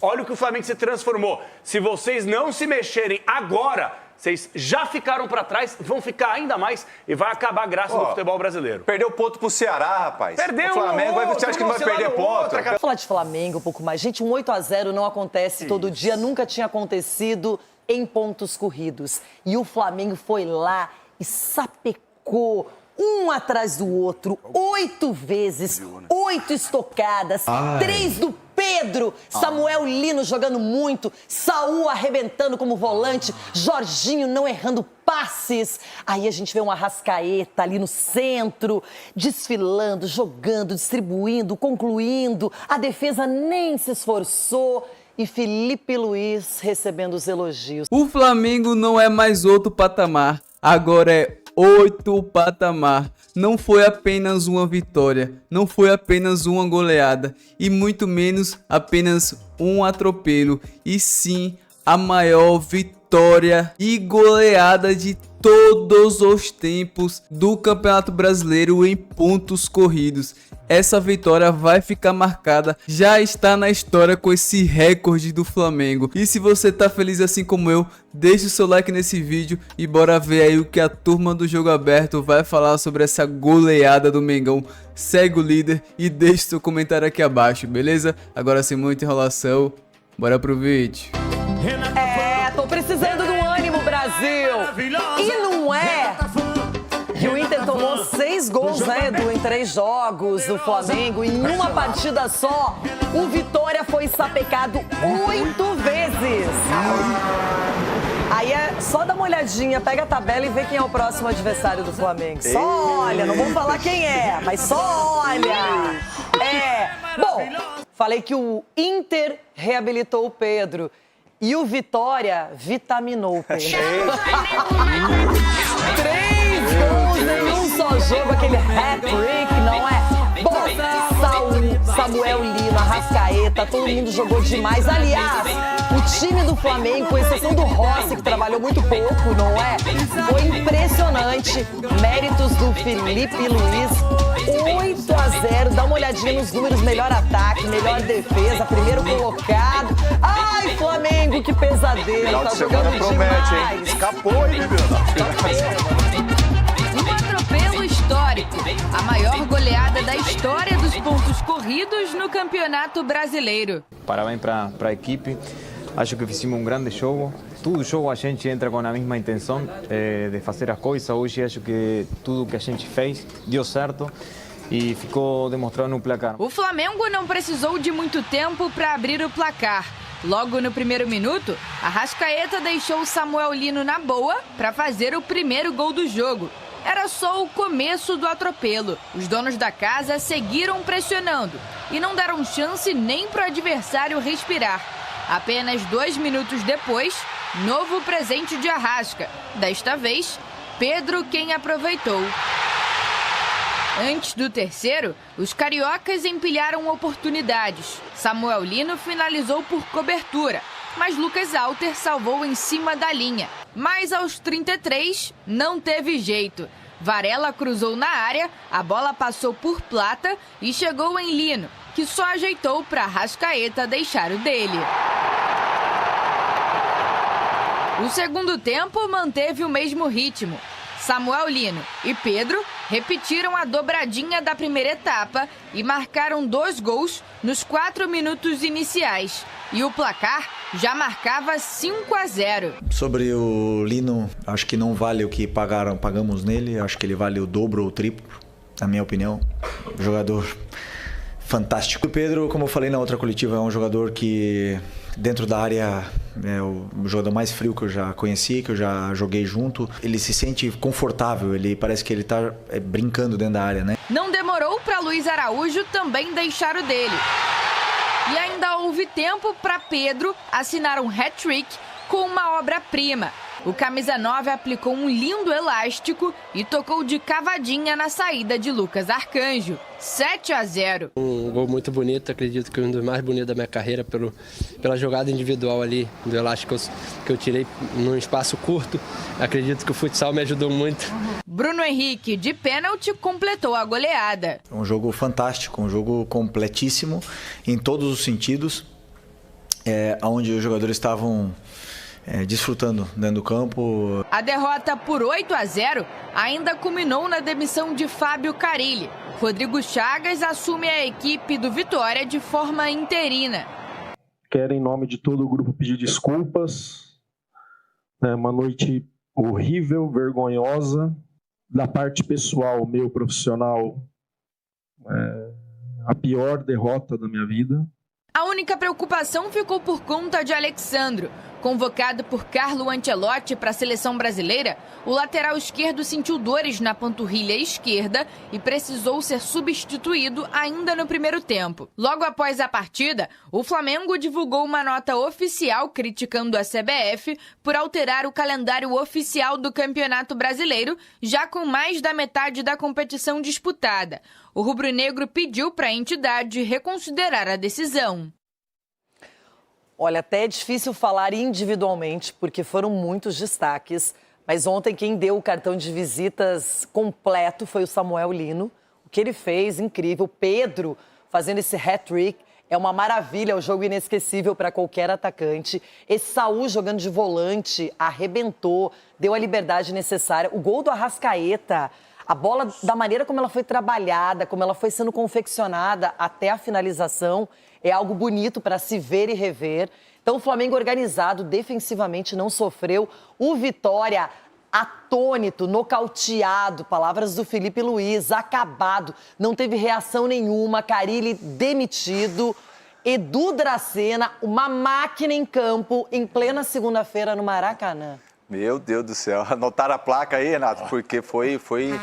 Olha o que o Flamengo se transformou. Se vocês não se mexerem agora, vocês já ficaram para trás, vão ficar ainda mais e vai acabar a graça do futebol brasileiro. Perdeu ponto pro Ceará, rapaz. Perdeu o Flamengo, outro, você acha que não vai perder ponto? Vou falar de Flamengo um pouco mais. Gente, um 8-0 não acontece todo dia, nunca tinha acontecido em pontos corridos. E o Flamengo foi lá e sapecou um atrás do outro, 8 vezes, 8 estocadas, 3 do Pedro, Samuel Lino jogando muito, Saúl arrebentando como volante, Jorginho não errando passes. Aí a gente vê um Arrascaeta ali no centro, desfilando, jogando, distribuindo, concluindo. A defesa nem se esforçou. E Felipe Luiz recebendo os elogios. O Flamengo não é mais outro patamar, agora é 8 patamar. Não foi apenas uma vitória, não foi apenas uma goleada e muito menos apenas um atropelo, e sim a maior vitória e goleada de todos os tempos do Campeonato Brasileiro em pontos corridos. Essa vitória vai ficar marcada, já está na história com esse recorde do Flamengo. E se você tá feliz assim como eu, deixe o seu like nesse vídeo e bora ver aí o que a turma do Jogo Aberto vai falar sobre essa goleada do Mengão. Segue o líder e deixe seu comentário aqui abaixo, beleza? Agora sem muita enrolação, bora pro vídeo. Tô precisando do ânimo, Brasil! E não é que o Inter tomou 6 gols, né, Edu, em 3 jogos do Flamengo. E em uma partida só, o Vitória foi sapecado 8 vezes. Aí é só dar uma olhadinha, pega a tabela e vê quem é o próximo adversário do Flamengo. Só olha, não vamos falar quem é, mas só olha. Bom, falei que o Inter reabilitou o Pedro. E o Vitória vitaminou o Pedro. 3 gols em um só jogo, aquele hat-trick, não é? Bom, Saúl, Samuel Lino, Arrascaeta, todo mundo jogou demais. Aliás, o time do Flamengo, com exceção do Rossi, que trabalhou muito pouco, não é? Foi impressionante. Méritos do Felipe Luiz. 8-0, dá uma olhadinha nos números, melhor ataque, melhor defesa, primeiro colocado. Ai, Flamengo, que pesadelo, tá jogando demais. Escapou, hein, Um atropelo histórico, a maior goleada da história dos pontos corridos no Campeonato Brasileiro. Parabéns para a equipe, acho que fizemos um grande jogo. Todo jogo a gente entra com a mesma intenção de fazer as coisas. Hoje acho que tudo que a gente fez deu certo e ficou demonstrado no placar. O Flamengo não precisou de muito tempo para abrir o placar. Logo no primeiro minuto, Arrascaeta deixou Samuel Lino na boa para fazer o primeiro gol do jogo. Era só o começo do atropelo. Os donos da casa seguiram pressionando e não deram chance nem para o adversário respirar. Apenas 2 minutos depois, novo presente de Arrasca. Desta vez, Pedro quem aproveitou. Antes do terceiro, os cariocas empilharam oportunidades. Samuel Lino finalizou por cobertura, mas Lucas Alter salvou em cima da linha. Mas aos 33, não teve jeito. Varela cruzou na área, a bola passou por Plata e chegou em Lino, que só ajeitou para Arrascaeta deixar o dele. O segundo tempo manteve o mesmo ritmo. Samuel Lino e Pedro repetiram a dobradinha da primeira etapa e marcaram 2 gols nos 4 minutos iniciais. E o placar já marcava 5-0. Sobre o Lino, acho que não vale o que pagamos nele. Acho que ele vale o dobro ou o triplo, na minha opinião. Jogador fantástico. O Pedro, como eu falei na outra coletiva, é um jogador que dentro da área é o jogador mais frio que eu já conheci, que eu já joguei junto. Ele se sente confortável, ele parece que ele tá brincando dentro da área, né? Não demorou para Luiz Araújo também deixar o dele. E ainda houve tempo para Pedro assinar um hat-trick com uma obra-prima. O camisa 9 aplicou um lindo elástico e tocou de cavadinha na saída de Lucas Arcanjo. 7-0. Um gol muito bonito, acredito que um dos mais bonitos da minha carreira pela jogada individual ali, do elástico que eu tirei num espaço curto. Acredito que o futsal me ajudou muito. Bruno Henrique, de pênalti, completou a goleada. Um jogo fantástico, um jogo completíssimo em todos os sentidos. onde os jogadores estavam desfrutando dentro do campo. A derrota por 8-0 ainda culminou na demissão de Fábio Carille. Rodrigo Chagas assume a equipe do Vitória de forma interina. Quero, em nome de todo o grupo, pedir desculpas. Uma noite horrível, vergonhosa. Da parte pessoal, meu profissional, a pior derrota da minha vida. A única preocupação ficou por conta de Alexandro. Convocado por Carlo Ancelotti para a seleção brasileira, o lateral esquerdo sentiu dores na panturrilha esquerda e precisou ser substituído ainda no primeiro tempo. Logo após a partida, o Flamengo divulgou uma nota oficial criticando a CBF por alterar o calendário oficial do Campeonato Brasileiro, já com mais da metade da competição disputada. O rubro-negro pediu para a entidade reconsiderar a decisão. Olha, até é difícil falar individualmente, porque foram muitos destaques. Mas ontem quem deu o cartão de visitas completo foi o Samuel Lino. O que ele fez, incrível. O Pedro fazendo esse hat-trick. É uma maravilha, é um jogo inesquecível para qualquer atacante. Esse Saúl jogando de volante, arrebentou, deu a liberdade necessária. O gol do Arrascaeta, a bola, da maneira como ela foi trabalhada, como ela foi sendo confeccionada até a finalização, é algo bonito para se ver e rever. Então, o Flamengo organizado, defensivamente, não sofreu. O Vitória, atônito, nocauteado, palavras do Felipe Luiz, acabado, não teve reação nenhuma. Carille demitido. Edu Dracena, uma máquina em campo, em plena segunda-feira no Maracanã. Meu Deus do céu. Anotaram a placa aí, Renato, porque foi...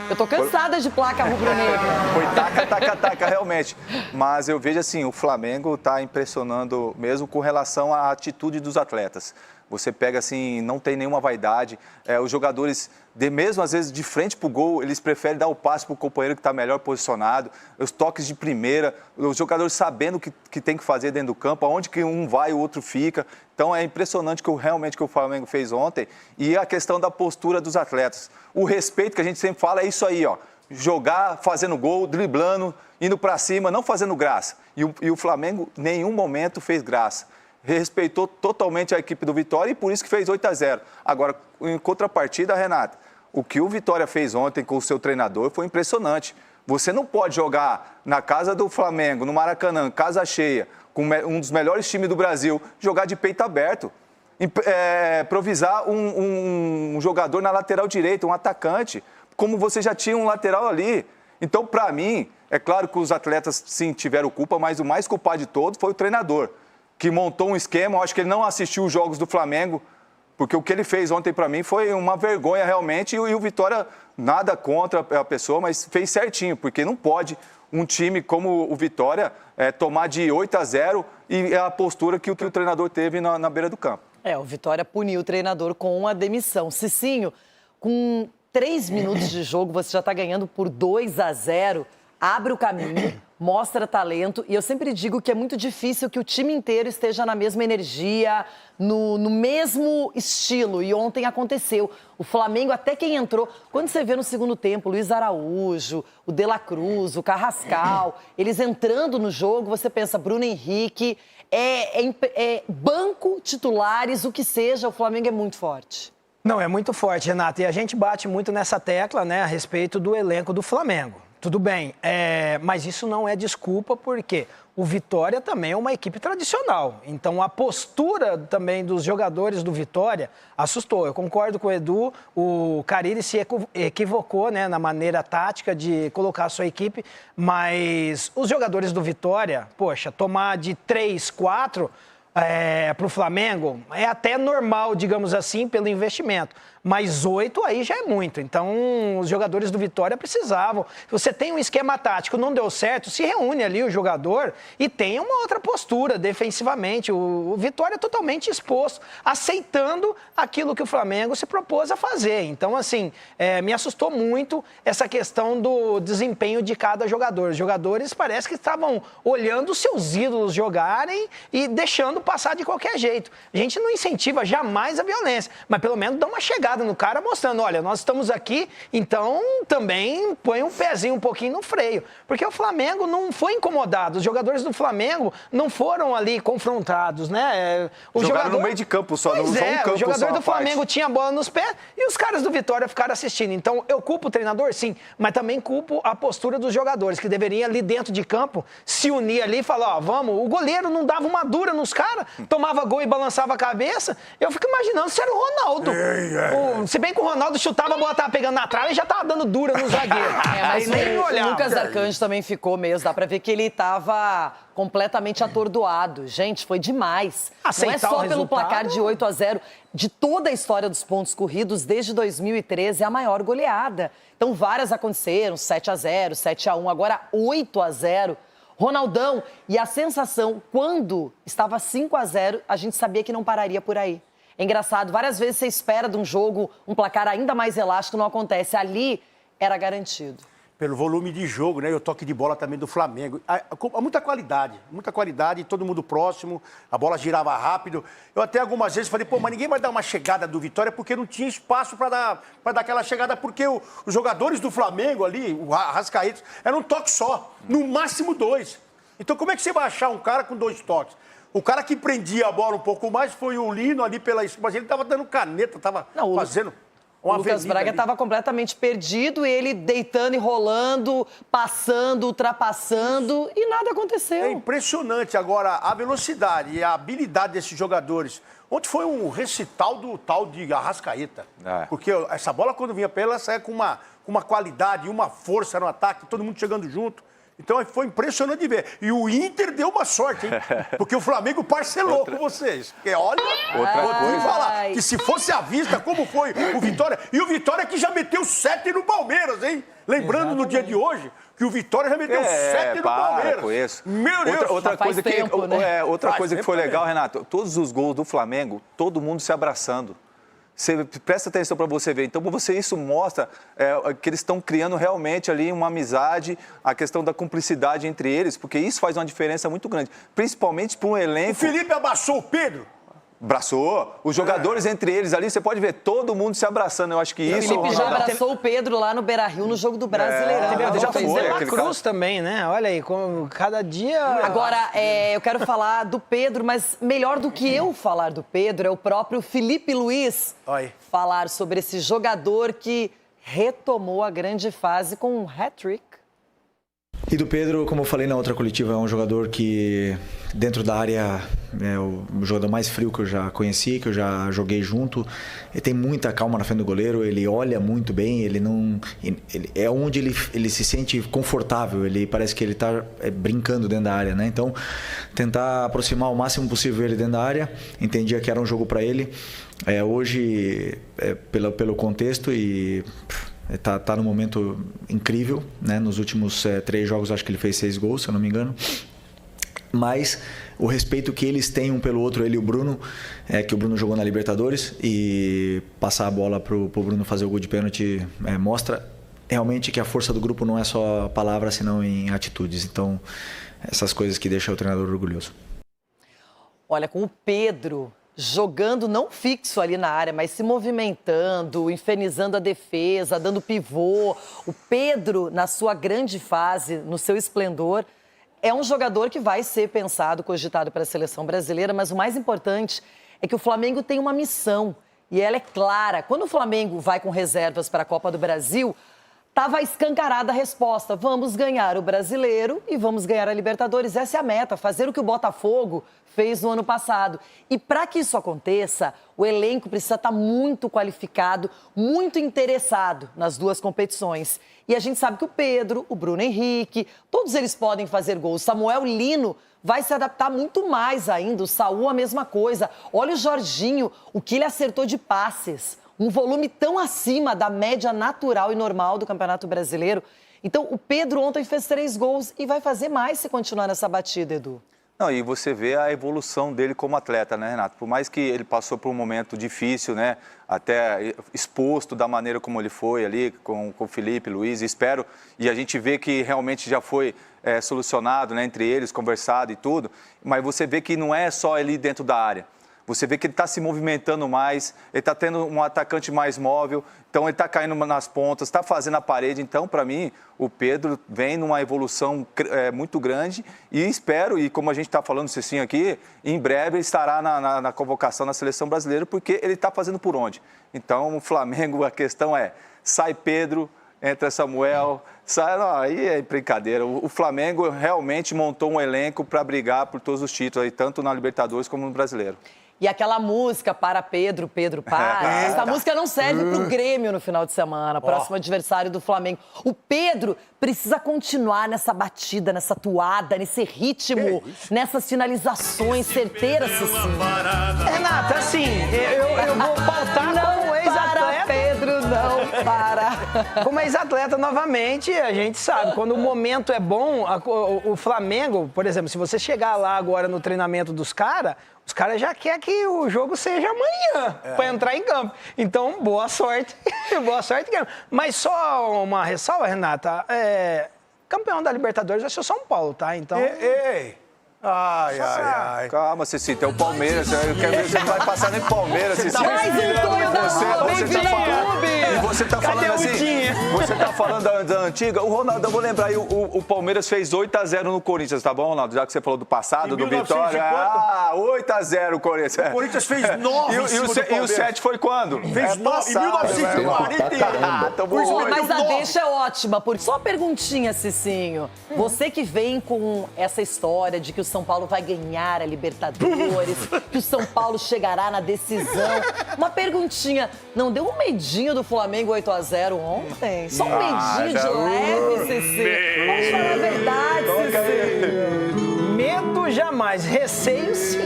Eu tô cansada de placa rubro-negra. Foi taca, realmente. Mas eu vejo assim, o Flamengo está impressionando mesmo com relação à atitude dos atletas. Você pega assim, não tem nenhuma vaidade. Os jogadores, mesmo às vezes de frente para o gol, eles preferem dar o passe para o companheiro que está melhor posicionado. Os toques de primeira, os jogadores sabendo o que tem que fazer dentro do campo, aonde que um vai, o outro fica. Então é impressionante realmente que o Flamengo fez ontem. E a questão da postura dos atletas. O respeito que a gente sempre fala é isso aí, ó. Jogar, fazendo gol, driblando, indo para cima, não fazendo graça. E o Flamengo, em nenhum momento, fez graça. Respeitou totalmente a equipe do Vitória e por isso que fez 8-0. Agora, em contrapartida, Renata, o que o Vitória fez ontem com o seu treinador foi impressionante. Você não pode jogar na casa do Flamengo, no Maracanã, casa cheia, com um dos melhores times do Brasil, jogar de peito aberto. Improvisar um jogador na lateral direita, um atacante, como você já tinha um lateral ali. Então, para mim, é claro que os atletas, sim, tiveram culpa, mas o mais culpado de todos foi o treinador, que montou um esquema. Eu acho que ele não assistiu os jogos do Flamengo, porque o que ele fez ontem para mim foi uma vergonha realmente, e o Vitória, nada contra a pessoa, mas fez certinho, porque não pode um time como o Vitória tomar de 8-0 e a postura que o treinador teve na beira do campo. O Vitória puniu o treinador com a demissão. Cicinho, com 3 minutos de jogo, você já está ganhando por 2-0, abre o caminho, mostra talento, e eu sempre digo que é muito difícil que o time inteiro esteja na mesma energia, no mesmo estilo, e ontem aconteceu. O Flamengo, até quem entrou, quando você vê no segundo tempo, Luiz Araújo, o De La Cruz, o Carrascal, eles entrando no jogo, você pensa, Bruno Henrique, banco, titulares, o que seja, o Flamengo é muito forte. Não, é muito forte, Renata, e a gente bate muito nessa tecla, né, a respeito do elenco do Flamengo. Tudo bem, mas isso não é desculpa, porque o Vitória também é uma equipe tradicional. Então, a postura também dos jogadores do Vitória assustou. Eu concordo com o Edu, o Carille se equivocou, né, na maneira tática de colocar a sua equipe, mas os jogadores do Vitória, poxa, tomar de 3, 4... para o Flamengo, é até normal, digamos assim, pelo investimento. Mas 8 aí já é muito. Então, os jogadores do Vitória precisavam. Se você tem um esquema tático, não deu certo, se reúne ali o jogador e tem uma outra postura defensivamente. O Vitória é totalmente exposto, aceitando aquilo que o Flamengo se propôs a fazer. Então, assim, me assustou muito essa questão do desempenho de cada jogador. Os jogadores parece que estavam olhando os seus ídolos jogarem e deixando passar de qualquer jeito. A gente não incentiva jamais a violência, mas pelo menos dá uma chegada no cara mostrando, olha, nós estamos aqui, então também põe um pezinho um pouquinho no freio. Porque o Flamengo não foi incomodado, os jogadores do Flamengo não foram ali confrontados, né? Jogaram no meio de campo só, não usou um campo. O jogador só do Flamengo tinha a bola nos pés e os caras do Vitória ficaram assistindo. Então, eu culpo o treinador, sim, mas também culpo a postura dos jogadores, que deveriam ali dentro de campo se unir ali e falar, ó, vamos, o goleiro não dava uma dura nos caras, tomava gol e balançava a cabeça. Eu fico imaginando se era o Ronaldo. Se bem que o Ronaldo chutava, a bola tava pegando na trave e já tava dando dura no zagueiro. Mas nem o olhava. Lucas Arcanjo também ficou mesmo, dá pra ver que ele tava completamente atordoado. Gente, foi demais. Não é só pelo placar de 8-0, de toda a história dos pontos corridos, desde 2013, é a maior goleada. Então, várias aconteceram, 7-0, 7-1, agora 8-0. Ronaldão, e a sensação, quando estava 5-0, a gente sabia que não pararia por aí. É engraçado, várias vezes você espera de um jogo um placar ainda mais elástico, não acontece. Ali era garantido. Pelo volume de jogo, né? E o toque de bola também do Flamengo. Há muita qualidade, todo mundo próximo, a bola girava rápido. Eu até algumas vezes falei, pô, mas ninguém vai dar uma chegada do Vitória porque não tinha espaço para dar aquela chegada, porque os jogadores do Flamengo ali, o Arrascaeta, era um toque só, no máximo 2. Então como é que você vai achar um cara com 2 toques? O cara que prendia a bola um pouco mais foi o Lino ali pela esquerda, mas ele estava dando caneta, estava fazendo... O Lucas Braga estava completamente perdido, ele deitando e rolando, passando, ultrapassando e nada aconteceu. É impressionante. Agora, a velocidade e a habilidade desses jogadores. Ontem foi um recital do tal de Arrascaeta. Porque essa bola, quando vinha para ele, ela saia com uma qualidade e uma força no ataque, todo mundo chegando junto. Então foi impressionante de ver. E o Inter deu uma sorte, hein? Porque o Flamengo parcelou com vocês. Porque olha, vou falar que se fosse à vista, como foi o Vitória. E o Vitória que já meteu 7 no Palmeiras, hein? Lembrando no dia de hoje que o Vitória já meteu 7 no Palmeiras. Com isso. Meu Deus. Outra coisa que foi legal, Renato, todos os gols do Flamengo, todo mundo se abraçando. Você presta atenção para você ver. Então, isso mostra que eles estão criando realmente ali uma amizade, a questão da cumplicidade entre eles, porque isso faz uma diferença muito grande, principalmente para um elenco... O Felipe abraçou o Pedro? Abraçou. Os jogadores entre eles ali, você pode ver todo mundo se abraçando. Eu acho que isso... O Felipe já abraçou o Pedro lá no Beira-Rio, no jogo do Brasileirão. Já fez a Cruz também, né? Olha aí, cada dia... Agora, eu quero falar do Pedro, mas melhor do que eu falar do Pedro é o próprio Felipe Luiz falar sobre esse jogador que retomou a grande fase com um hat-trick. E do Pedro, como eu falei na outra coletiva, é um jogador que dentro da área é o jogador mais frio que eu já conheci, que eu já joguei junto. Ele tem muita calma na frente do goleiro, ele olha muito bem, é onde ele se sente confortável, ele parece que ele está brincando dentro da área, né? Então, tentar aproximar o máximo possível ele dentro da área, entendia que era um jogo para ele. Hoje, pelo contexto e... Tá num momento incrível, né? Nos últimos 3 jogos acho que ele fez 6 gols, se eu não me engano. Mas o respeito que eles têm um pelo outro, ele e o Bruno, que o Bruno jogou na Libertadores, e passar a bola pro Bruno fazer o gol de pênalti mostra realmente que a força do grupo não é só palavras, senão em atitudes. Então, essas coisas que deixam o treinador orgulhoso. Olha, com o Pedro jogando não fixo ali na área, mas se movimentando, infernizando a defesa, dando pivô. O Pedro, na sua grande fase, no seu esplendor, é um jogador que vai ser pensado, cogitado para a seleção brasileira, mas o mais importante é que o Flamengo tem uma missão e ela é clara. Quando o Flamengo vai com reservas para a Copa do Brasil, estava escancarada a resposta: vamos ganhar o Brasileiro e vamos ganhar a Libertadores. Essa é a meta, fazer o que o Botafogo fez no ano passado. E para que isso aconteça, o elenco precisa estar muito qualificado, muito interessado nas duas competições. E a gente sabe que o Pedro, o Bruno Henrique, todos eles podem fazer gols. Samuel Lino vai se adaptar muito mais ainda, o Saúl a mesma coisa. Olha o Jorginho, o que ele acertou de passes. Um volume tão acima da média natural e normal do Campeonato Brasileiro. Então, o Pedro ontem fez 3 gols e vai fazer mais se continuar nessa batida, Edu. Não, e você vê a evolução dele como atleta, né, Renato? Por mais que ele passou por um momento difícil, né, até exposto da maneira como ele foi ali com o Felipe Luiz, espero, e a gente vê que realmente já foi solucionado, né, entre eles, conversado e tudo, mas você vê que não é só ali dentro da área. Você vê que ele está se movimentando mais, ele está tendo um atacante mais móvel, então ele está caindo nas pontas, está fazendo a parede. Então, para mim, o Pedro vem numa evolução muito grande e espero, e como a gente está falando, Cicinho, aqui, em breve ele estará na convocação na seleção brasileira, porque ele está fazendo por onde. Então, o Flamengo, a questão é, sai Pedro, entra Samuel, não, aí é brincadeira. O Flamengo realmente montou um elenco para brigar por todos os títulos, aí, tanto na Libertadores como no Brasileiro. E aquela música para Pedro, Pedro para. Essa música não serve pro Grêmio no final de semana, próximo adversário do Flamengo. O Pedro precisa continuar nessa batida, nessa toada, nesse ritmo, nessas finalizações certeiras, Cicinho. Renata, assim, eu vou pautar como ex-atleta. Pedro, não para. Como ex-atleta, novamente, a gente sabe, quando o momento é bom, o Flamengo, por exemplo, se você chegar lá agora no treinamento dos caras, os caras já querem que o jogo seja amanhã, para entrar em campo. Então, boa sorte. Boa sorte. Mas só uma ressalva, Renata. Campeão da Libertadores vai ser o São Paulo, tá? Então... Ai. Calma, Cici, tem o Palmeiras. Eu quero ver se não vai passar nem Palmeiras, Cici. Mais um sonho da Você tá falando assim, você tá falando da antiga. O Ronaldo, eu vou lembrar aí, o Palmeiras fez 8-0 no Corinthians, tá bom, Ronaldo? Já que você falou do passado, do Vitória. 8-0 o Corinthians. O Corinthians fez 9 E o 7 foi quando? Fez 9 em 1941. Mas a deixa é ótima, porque só uma perguntinha, Cicinho. Você que vem com essa história de que o São Paulo vai ganhar a Libertadores, que o São Paulo chegará na decisão. Uma perguntinha, não deu um medinho do Flamengo 8-0 ontem? Só um medinho de leve, Cici. Vamos falar a verdade, Cici. Medo jamais, receio sim.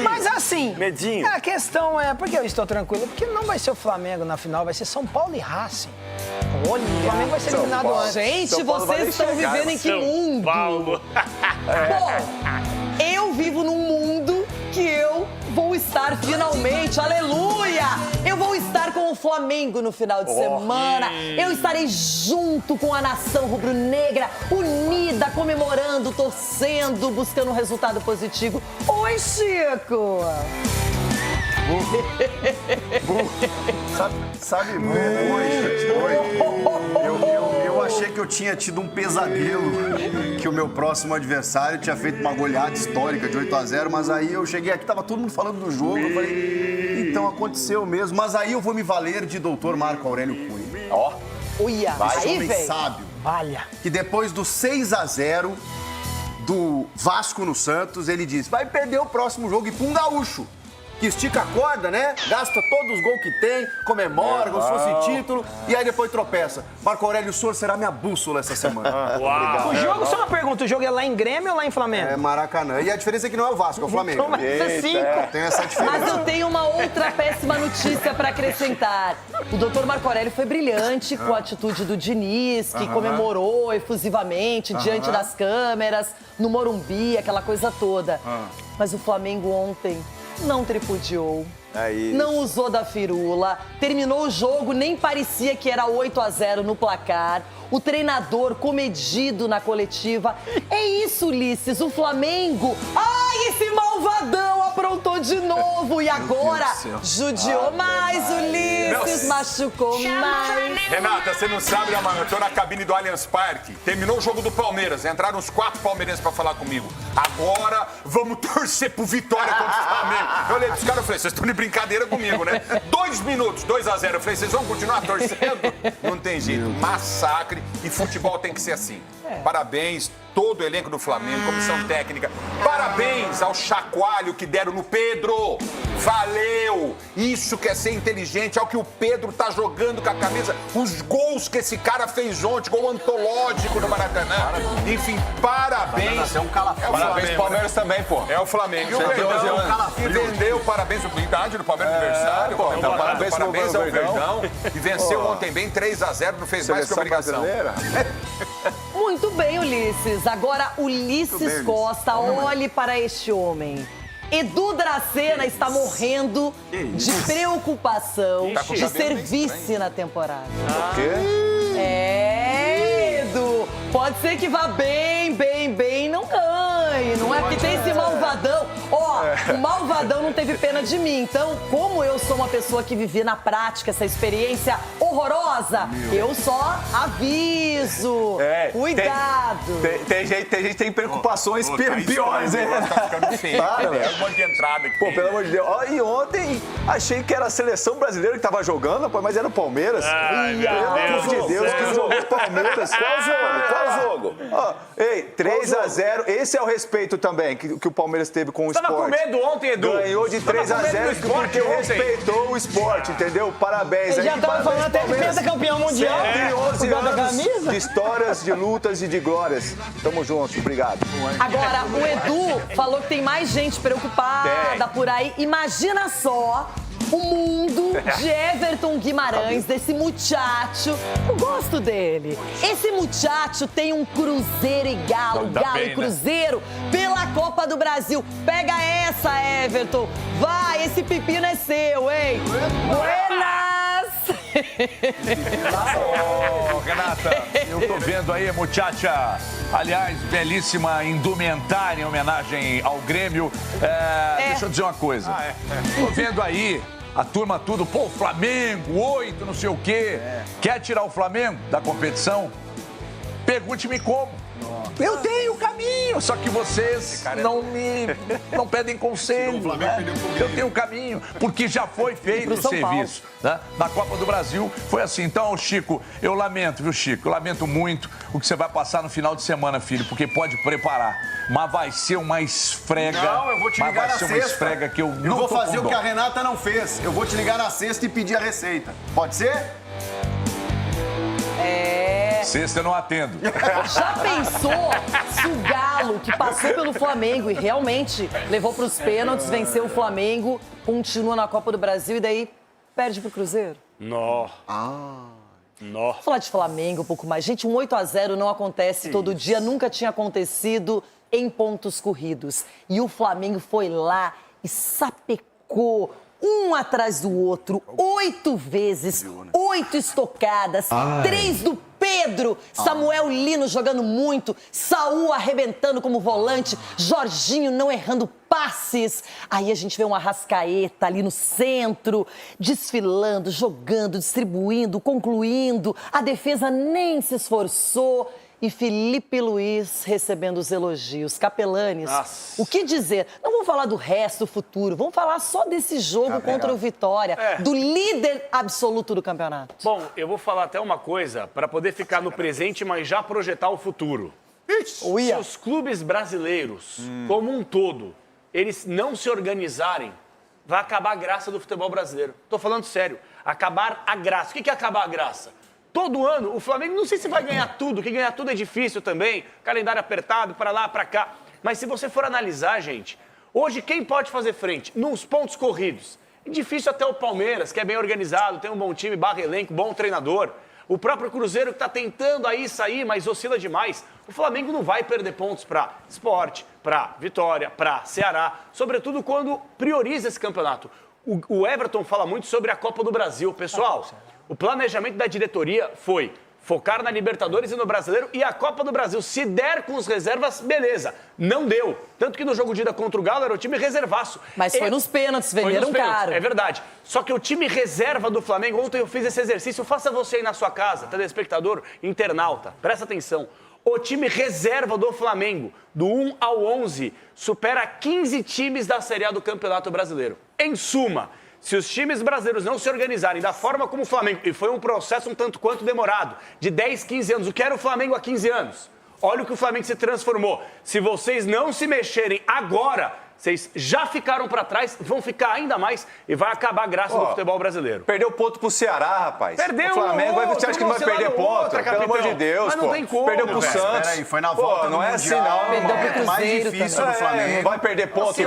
Mas assim, medinho. A questão é, por que eu estou tranquilo? Porque não vai ser o Flamengo na final, vai ser São Paulo e Racing. Olha, o Flamengo vai ser eliminado antes. Gente, vocês estão vivendo em que mundo? Paulo. Bom, eu vivo num mundo que eu vou estar finalmente, aleluia! Eu vou estar com o Flamengo no final de semana. Eu estarei junto com a nação rubro-negra, unida, comemorando, torcendo, buscando um resultado positivo. Oi, Chico! Sabe, eu achei que eu tinha tido um pesadelo, que o meu próximo adversário tinha feito uma goleada histórica de 8-0, mas aí eu cheguei aqui, tava todo mundo falando do jogo, eu falei, então aconteceu mesmo, mas aí eu vou me valer de Dr. Marco Aurélio Cunha. Uia, Esse aí homem vem. sábio, Olha. que depois do 6-0 do Vasco no Santos, ele disse, vai perder o próximo jogo e pra um gaúcho. Que estica a corda, né? Gasta todos os gols que tem, comemora, como se fosse título, e aí depois tropeça. Marco Aurélio, o senhor será minha bússola essa semana. Obrigado. O jogo, só uma pergunta, o jogo é lá em Grêmio ou lá em Flamengo? É Maracanã. E a diferença é que não é o Vasco, é o Flamengo. Então vai ser 5. Tem essa diferença. Mas eu tenho uma outra péssima notícia para acrescentar. O doutor Marco Aurélio foi brilhante com a atitude do Diniz, que comemorou efusivamente diante das câmeras, no Morumbi, aquela coisa toda. Mas o Flamengo ontem não tripudiou. Não usou da firula, terminou o jogo, nem parecia que era 8-0 no placar. O treinador comedido na coletiva. É isso, Ulisses, o Flamengo. Ai, esse malvadão aprontou de novo. E agora judiou mais, Ulisses, machucou mais. Renata, você não sabe, mano, eu tô na cabine do Allianz Parque. Terminou o jogo do Palmeiras, entraram os 4 palmeirenses pra falar comigo. Agora vamos torcer pro Vitória contra o Flamengo. Eu olhei pros caras e falei, vocês estão de brincadeira comigo, né? 2 minutos, 2-0. Eu falei, vocês vão continuar torcendo? Não tem jeito, massacre. E futebol tem que ser assim. Parabéns, todo o elenco do Flamengo, comissão técnica. Parabéns ao chacoalho que deram no Pedro. Valeu! Isso que é ser inteligente, é o que o Pedro tá jogando com a camisa. Os gols que esse cara fez ontem, gol antológico no Maracanã. Enfim, parabéns. É um calafrio. Parabéns pro Palmeiras também, pô. É o Flamengo. E o Verdão, entendeu? Parabéns à idade do Palmeiras aniversário. Então, Parabéns ao Verdão. E venceu ontem bem 3-0, não fez mais que obrigação. Muito bem, Ulisses. Agora, Ulisses Costa, olhe para este homem. Edu Dracena está morrendo de preocupação de ser vice na temporada. O quê? Edu! Pode ser que vá bem, não ganhe. Não é porque tem esse malvadão. Ó, o malvadão não teve pena de mim. Então, como eu sou uma pessoa que vivi na prática essa experiência horrorosa, eu só aviso. Cuidado. Tem gente que tem preocupações piores, hein? Tá ficando feio. Para, É um monte de entrada aqui. Pô, pelo amor de Deus. Ó, e ontem achei que era a seleção brasileira que tava jogando, rapaz, mas era o Palmeiras. Pelo amor de Deus, que jogou o Palmeiras. Qual jogo? Ó, ei, 3-0. Esse é o respeito também que o Palmeiras teve com o esporte. Tava com medo ontem, Edu. Ganhou de 3-0 porque respeitou o esporte, entendeu? Parabéns. Ele já tava falando até de pentacampeão mundial. 111 anos de histórias, de lutas e de glórias. Tamo junto, obrigado. Agora, o Edu falou que tem mais gente preocupada por aí. Imagina só o mundo de Everton Guimarães, desse muchacho. Eu gosto dele. Esse muchacho tem um Cruzeiro e Galo, Galo e Cruzeiro pela Copa do Brasil. Pega essa, Everton. Vai, esse pepino é seu, hein? Buenas! Renata, eu tô vendo aí, muchacha. Aliás, belíssima indumentária em homenagem ao Grêmio. Deixa eu dizer uma coisa. Tô vendo aí a turma tudo, pô, Flamengo, 8, não sei o quê. Quer tirar o Flamengo da competição? Pergunte-me como. Eu tenho o caminho, só que vocês não pedem conselho. Né? Eu tenho o caminho, porque já foi feito o serviço. Né? Na Copa do Brasil foi assim. Então, Chico, eu lamento, viu, Chico? Eu lamento muito o que você vai passar no final de semana, filho, porque pode preparar. Mas vai ser uma esfrega. Não, eu vou te ligar na sexta. Mas vai ser uma esfrega que eu não vou tô fazer com o que dó. a Renata não fez. Eu vou te ligar na sexta e pedir a receita. Pode ser? Sexta eu não atendo. Já pensou se o Galo, que passou pelo Flamengo e realmente levou para os pênaltis, venceu o Flamengo, continua na Copa do Brasil e daí perde pro Cruzeiro? Nó. Vou falar de Flamengo um pouco mais. Gente, um 8-0 não acontece todo dia, nunca tinha acontecido em pontos corridos. E o Flamengo foi lá e sapecou um atrás do outro, 8 vezes, 8 estocadas, 3 do Pedro, Samuel Lino jogando muito, Saúl arrebentando como volante, Jorginho não errando passes. Aí a gente vê um Arrascaeta ali no centro, desfilando, jogando, distribuindo, concluindo. A defesa nem se esforçou. E Felipe Luiz recebendo os elogios. Capelanes, o que dizer? Não vamos falar do resto, do futuro. Vamos falar só desse jogo contra o Vitória, do líder absoluto do campeonato. Bom, eu vou falar até uma coisa para poder ficar no presente, mas já projetar o futuro. Se os clubes brasileiros, como um todo, eles não se organizarem, vai acabar a graça do futebol brasileiro. Tô falando sério. Acabar a graça. O que é acabar a graça? Todo ano, o Flamengo, não sei se vai ganhar tudo, que ganhar tudo é difícil também, calendário apertado, para lá, para cá. Mas se você for analisar, gente, hoje quem pode fazer frente? Nos pontos corridos. É difícil até o Palmeiras, que é bem organizado, tem um bom time, barra elenco, bom treinador. O próprio Cruzeiro que está tentando aí sair, mas oscila demais. O Flamengo não vai perder pontos para Sport, para Vitória, para Ceará, sobretudo quando prioriza esse campeonato. O Everton fala muito sobre a Copa do Brasil. Pessoal, o planejamento da diretoria foi focar na Libertadores e no Brasileiro e a Copa do Brasil. Se der com os reservas, beleza. Não deu. Tanto que no jogo de ida contra o Galo era o time reservaço. Mas foi nos pênaltis, venderam caro. É verdade. Só que o time reserva do Flamengo, ontem eu fiz esse exercício, faça você aí na sua casa, telespectador, internauta, presta atenção. O time reserva do Flamengo, do 1 ao 11, supera 15 times da Série A do Campeonato Brasileiro. Em suma, se os times brasileiros não se organizarem da forma como o Flamengo, e foi um processo um tanto quanto demorado, de 10, 15 anos, o que era o Flamengo há 15 anos? Olha o que o Flamengo se transformou. Se vocês não se mexerem agora, vocês já ficaram para trás, vão ficar ainda mais e vai acabar a graça do futebol brasileiro. Perdeu ponto pro Ceará, rapaz. Perdeu o Flamengo, você acha que não vai perder ponto? Pelo amor de Deus, mas não tem como, perdeu pro Santos. Peraí, foi na volta não é assim, não. Perdeu pro Cruzeiro mais difícil do Flamengo. Não vai perder ponto o quê?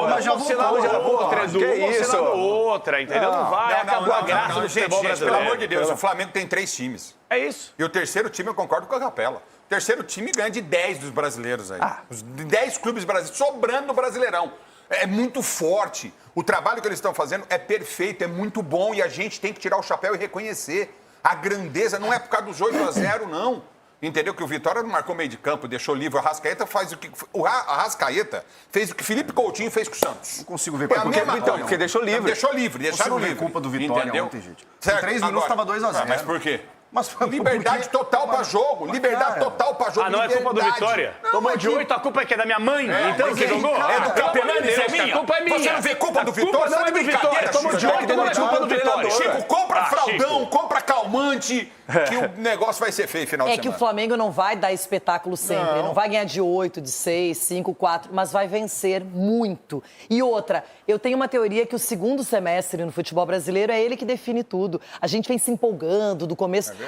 Mas já voltou. Que isso? Outra, entendeu? Não vai, acabou a graça do futebol brasileiro. Pelo amor de Deus, o Flamengo tem 3 times. É isso. E o terceiro time, eu concordo com a Capela. O terceiro time ganha de 10 dos brasileiros aí. Os 10 clubes brasileiros, sobrando no Brasileirão. É muito forte. O trabalho que eles estão fazendo é perfeito, é muito bom e a gente tem que tirar o chapéu e reconhecer. A grandeza não é por causa dos 8-0, não. Entendeu? Que o Vitória não marcou meio de campo, deixou livre. O Arrascaeta faz o que... O Arrascaeta fez o que Felipe Coutinho fez com o Santos. Não consigo ver porque deixou livre. Deixou livre, deixaram livre. Culpa do Vitória entendeu? Ontem, gente. Certo. Em 3 minutos estava 2-0. Mas por quê? Mas liberdade total pra jogo. Liberdade total pra jogo. Ah, não é culpa do Vitória? Tomou de 8, a culpa é que é da minha mãe, então, que jogou? É do Capelanes, é minha. A culpa é minha. Você não vê culpa do Vitória? Não é do Vitória. Tomou de 8, não é culpa do Vitória. Chico, compra fraldão, compra calmante, que o negócio vai ser feio final de semana. É que o Flamengo não vai dar espetáculo sempre. Não vai ganhar de 8, de 6, 5, 4, mas vai vencer muito. E outra, eu tenho uma teoria que o segundo semestre no futebol brasileiro é ele que define tudo. A gente vem se empolgando do começo.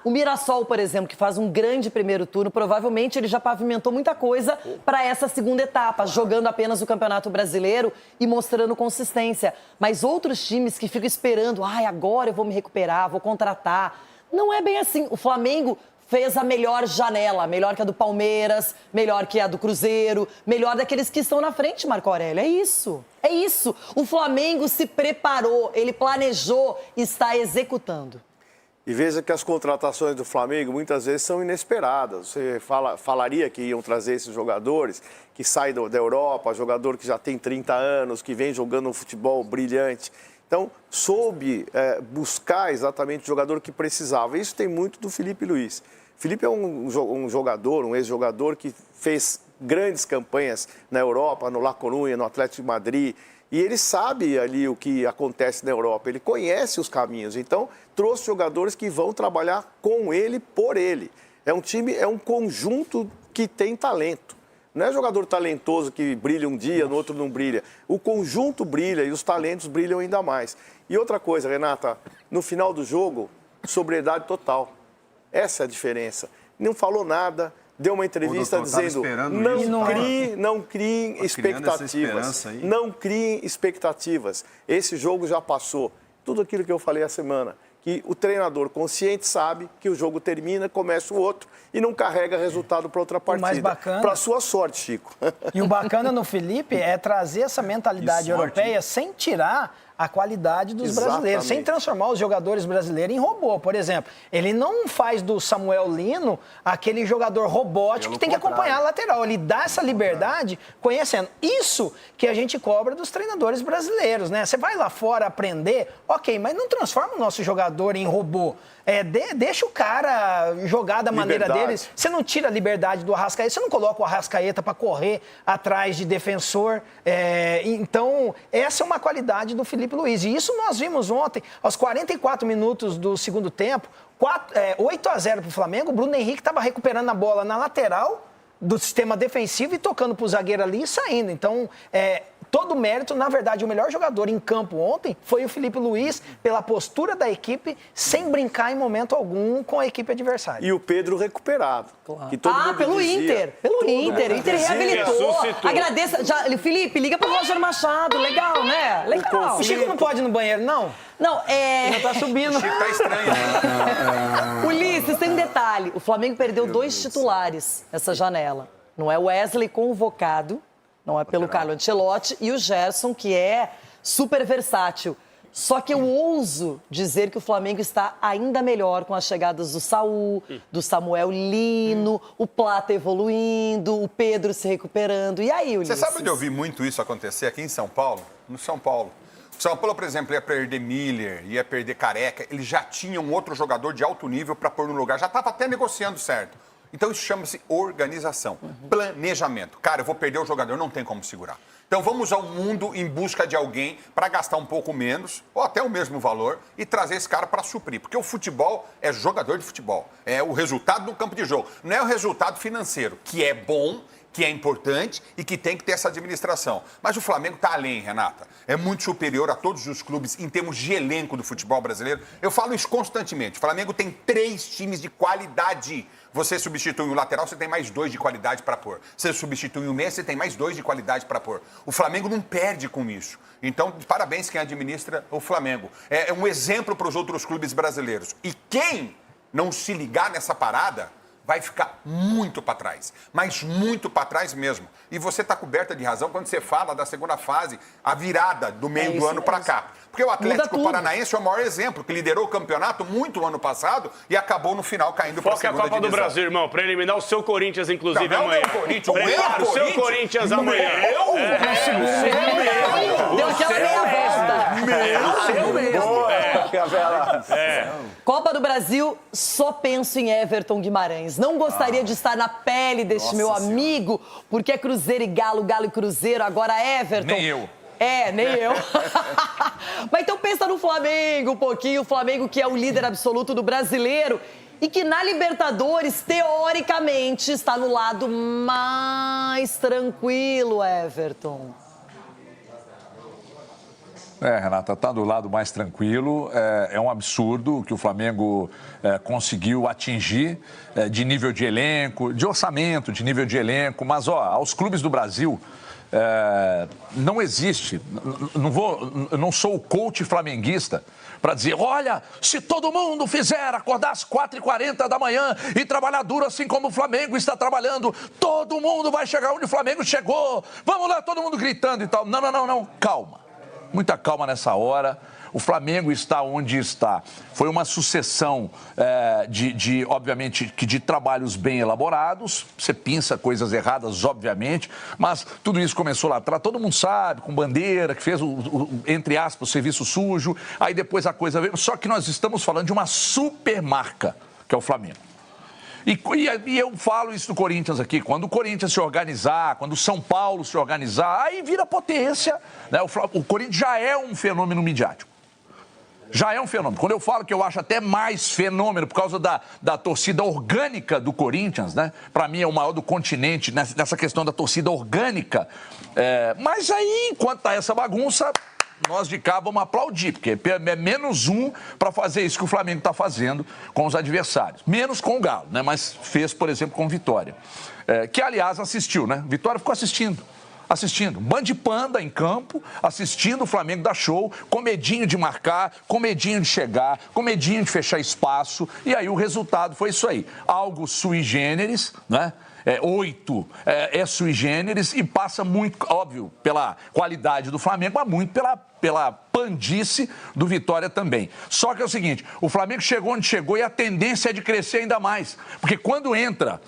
O Mirassol, por exemplo, que faz um grande primeiro turno, provavelmente ele já pavimentou muita coisa para essa segunda etapa, jogando apenas o Campeonato Brasileiro e mostrando consistência. Mas outros times que ficam esperando, agora eu vou me recuperar, vou contratar. Não é bem assim. O Flamengo fez a melhor janela, melhor que a do Palmeiras, melhor que a do Cruzeiro, melhor daqueles que estão na frente, Marco Aurélio. É isso. É isso. O Flamengo se preparou, ele planejou e está executando. E veja que as contratações do Flamengo muitas vezes são inesperadas. Você falaria que iam trazer esses jogadores que saem da Europa, jogador que já tem 30 anos, que vem jogando um futebol brilhante. Então, soube buscar exatamente o jogador que precisava. Isso tem muito do Felipe Luiz. Felipe é um jogador, um ex-jogador que fez grandes campanhas na Europa, no La Coruña, no Atlético de Madrid. E ele sabe ali o que acontece na Europa, ele conhece os caminhos. Então, trouxe jogadores que vão trabalhar com ele, por ele. É um time, é um conjunto que tem talento. Não é jogador talentoso que brilha um dia, no outro não brilha. O conjunto brilha e os talentos brilham ainda mais. E outra coisa, Renata, no final do jogo, sobriedade total. Essa é a diferença. Não falou nada, deu uma entrevista dizendo não criem expectativas. Não criem expectativas. Esse jogo já passou. Tudo aquilo que eu falei a semana. Que o treinador consciente sabe que o jogo termina, começa o outro e não carrega resultado para outra partida. Para sua sorte, Chico. E o bacana no Felipe é trazer essa mentalidade europeia sem tirar a qualidade dos brasileiros, sem transformar os jogadores brasileiros em robô, por exemplo. Ele não faz do Samuel Lino aquele jogador robótico que tem que acompanhar a lateral. Ele dá essa liberdade conhecendo. Isso que a gente cobra dos treinadores brasileiros, né? Você vai lá fora aprender, ok, mas não transforma o nosso jogador em robô. Deixa o cara jogar da maneira dele. Você não tira a liberdade do Arrascaeta, você não coloca o Arrascaeta para correr atrás de defensor. Então, essa é uma qualidade do Felipe Luiz. E isso nós vimos ontem, aos 44 minutos do segundo tempo, 8-0 para o Flamengo. O Bruno Henrique estava recuperando a bola na lateral do sistema defensivo e tocando para o zagueiro ali e saindo. Então, todo o mérito, na verdade, o melhor jogador em campo ontem foi o Felipe Luiz, pela postura da equipe, sem brincar em momento algum com a equipe adversária. E o Pedro recuperado. Claro. Pelo Inter. Pelo Inter. O Inter reabilitou. Agradeça. Felipe, liga pro Roger Machado. Legal, né? Legal. O Chico não pode ir no banheiro, não? Não, Já tá subindo. O Chico tá estranho. Ulisses, tem um detalhe. O Flamengo perdeu 2 titulares nessa janela. Não é o Wesley convocado, não é pelo Carlo Ancelotti, e o Gerson, que é super versátil. Só que eu ouso dizer que o Flamengo está ainda melhor com as chegadas do Saul, do Samuel Lino, o Plata evoluindo, o Pedro se recuperando. E aí, Ulisses? Você sabe onde eu vi muito isso acontecer? Aqui em São Paulo? No São Paulo. O São Paulo, por exemplo, ia perder Miller, ia perder Careca. Ele já tinha um outro jogador de alto nível para pôr no lugar. Já estava até negociando certo. Então isso chama-se organização, planejamento. Cara, eu vou perder o jogador, não tem como segurar. Então vamos ao mundo em busca de alguém para gastar um pouco menos, ou até o mesmo valor, e trazer esse cara para suprir. Porque o futebol é jogador de futebol, é o resultado do campo de jogo. Não é o resultado financeiro, que é bom, que é importante e que tem que ter essa administração. Mas o Flamengo está além, Renata. É muito superior a todos os clubes em termos de elenco do futebol brasileiro. Eu falo isso constantemente. O Flamengo tem 3 times de qualidade. Você substitui o lateral, você tem mais 2 de qualidade para pôr. Você substitui o meia, você tem mais 2 de qualidade para pôr. O Flamengo não perde com isso. Então, parabéns quem administra o Flamengo. É um exemplo para os outros clubes brasileiros. E quem não se ligar nessa parada vai ficar muito para trás, mas muito para trás mesmo. E você está coberta de razão quando você fala da segunda fase, a virada do meio do ano para cá. Porque o Atlético Paranaense é o maior exemplo, que liderou o campeonato muito ano passado e acabou no final caindo para a segunda divisão. Foca a Copa do Brasil, irmão, para eliminar o seu Corinthians, inclusive, não, amanhã. Não, Corinthians, prepara o seu Corinthians amanhã. Deu aquela meia volta. Copa do Brasil, só penso em Everton Guimarães. Não gostaria de estar na pele deste meu amigo, porque é Cruzeiro e Galo, Galo e Cruzeiro, agora Everton. Nem eu. Nem eu. Mas então pensa no Flamengo um pouquinho, o Flamengo que é o líder absoluto do brasileiro e que na Libertadores, teoricamente, está no lado mais tranquilo, Everton. Renata, está do lado mais tranquilo. É um absurdo que o Flamengo conseguiu atingir de nível de elenco, de orçamento, de nível de elenco. Mas, aos clubes do Brasil, não existe. Eu não sou o coach flamenguista para dizer, olha, se todo mundo fizer acordar às 4h40 da manhã e trabalhar duro assim como o Flamengo está trabalhando, todo mundo vai chegar onde o Flamengo chegou. Vamos lá, todo mundo gritando e tal. Não. Calma. Muita calma nessa hora. O Flamengo está onde está. Foi uma sucessão obviamente, de trabalhos bem elaborados. Você pinça coisas erradas, obviamente, mas tudo isso começou lá atrás. Todo mundo sabe, com Bandeira, que fez, entre aspas, o serviço sujo. Aí depois a coisa veio. Só que nós estamos falando de uma super marca, que é o Flamengo. E eu falo isso do Corinthians aqui, quando o Corinthians se organizar, quando o São Paulo se organizar, aí vira potência, né? O Corinthians já é um fenômeno midiático. Já é um fenômeno. Quando eu falo que eu acho até mais fenômeno por causa da torcida orgânica do Corinthians, né? Para mim é o maior do continente nessa questão da torcida orgânica. Mas aí, enquanto tá essa bagunça, nós de cá vamos aplaudir, porque é menos um para fazer isso que o Flamengo está fazendo com os adversários. Menos com o Galo, né? Mas fez, por exemplo, com o Vitória. Que, aliás, assistiu, né? Vitória ficou assistindo. Band de panda em campo, assistindo o Flamengo dar show, com medinho de marcar, com medinho de chegar, com medinho de fechar espaço. E aí o resultado foi isso aí. Algo sui generis, né? 8 é sui generis e passa muito, óbvio, pela qualidade do Flamengo, mas muito pela pandice do Vitória também. Só que é o seguinte, o Flamengo chegou onde chegou e a tendência é de crescer ainda mais. Porque quando entra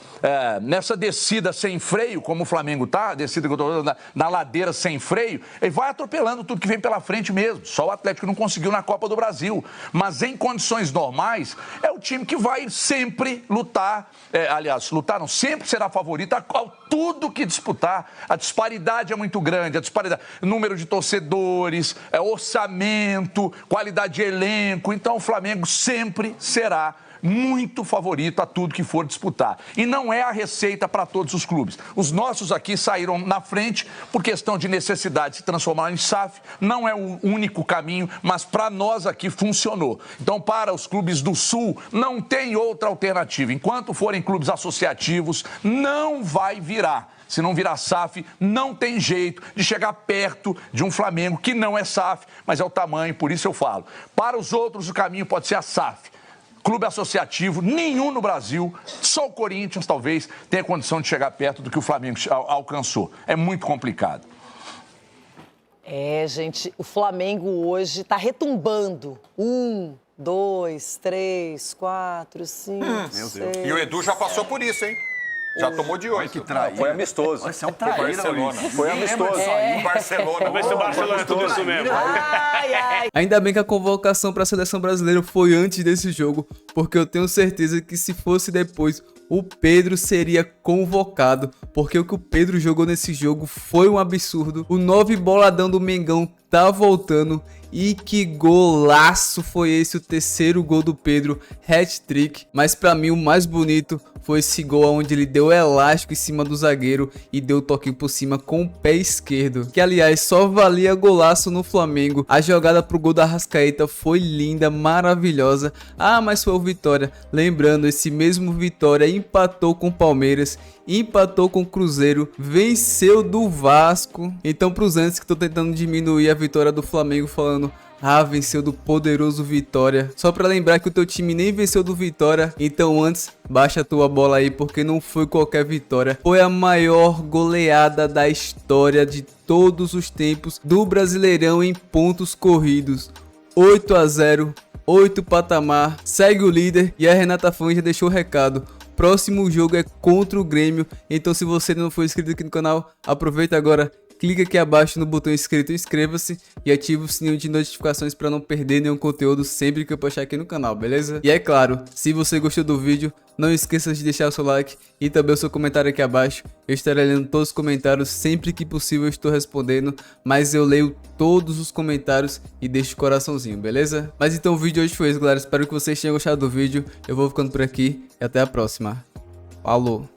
nessa descida sem freio, como o Flamengo tá, descida que eu tô falando, na ladeira sem freio, ele vai atropelando tudo que vem pela frente mesmo. Só o Atlético não conseguiu na Copa do Brasil. Mas em condições normais, é o time que vai sempre lutar, sempre será favorito a tudo que disputar. A disparidade é muito grande, número de torcedores, orçamento, qualidade de elenco. Então o Flamengo sempre será muito favorito a tudo que for disputar. E não é a receita para todos os clubes. Os nossos aqui saíram na frente por questão de necessidade de se transformar em SAF. Não é o único caminho, mas para nós aqui funcionou. Então, para os clubes do Sul, não tem outra alternativa. Enquanto forem clubes associativos, não vai virar. Se não virar SAF, não tem jeito de chegar perto de um Flamengo que não é SAF, mas é o tamanho, por isso eu falo. Para os outros, o caminho pode ser a SAF. Clube associativo, nenhum no Brasil, só o Corinthians talvez tenha condição de chegar perto do que o Flamengo alcançou. É muito complicado. Gente, o Flamengo hoje está retumbando. 1, 2, 3, 4, 5, 6... E o Edu já passou por isso, hein? Já tomou de 8. Que traíra. Foi amistoso. Você é um traíra, Barcelona. Foi amistoso. Barcelona. Vamos ver se o Barcelona é tudo isso mesmo. Ainda bem que a convocação para a seleção brasileira foi antes desse jogo, porque eu tenho certeza que se fosse depois, o Pedro seria convocado, porque o que o Pedro jogou nesse jogo foi um absurdo. O 9 boladão do Mengão tá voltando. E que golaço foi esse, o terceiro gol do Pedro, hat-trick. Mas pra mim o mais bonito foi esse gol onde ele deu elástico em cima do zagueiro e deu o toquinho por cima com o pé esquerdo. Que aliás só valia golaço no Flamengo. A jogada pro gol da Arrascaeta foi linda, maravilhosa. Mas foi o Vitória. Lembrando, esse mesmo Vitória empatou com o Palmeiras, empatou com o Cruzeiro, venceu do Vasco. Então pros antes que estão tentando diminuir a vitória do Flamengo falando: ah, venceu do poderoso Vitória. Só pra lembrar que o teu time nem venceu do Vitória. Então antes, baixa a tua bola aí, porque não foi qualquer vitória. Foi a maior goleada da história de todos os tempos do Brasileirão em pontos corridos. 8-0, 8 patamar, segue o líder. E a Renata Fã já deixou o recado: próximo jogo é contra o Grêmio. Então se você não for inscrito aqui no canal, aproveita agora. Clica aqui abaixo no botão inscrito, inscreva-se e ative o sininho de notificações para não perder nenhum conteúdo sempre que eu postar aqui no canal, beleza? E é claro, se você gostou do vídeo, não esqueça de deixar o seu like e também o seu comentário aqui abaixo. Eu estarei lendo todos os comentários, sempre que possível eu estou respondendo, mas eu leio todos os comentários e deixo o coraçãozinho, beleza? Mas então o vídeo de hoje foi isso, galera. Espero que vocês tenham gostado do vídeo. Eu vou ficando por aqui e até a próxima. Falou!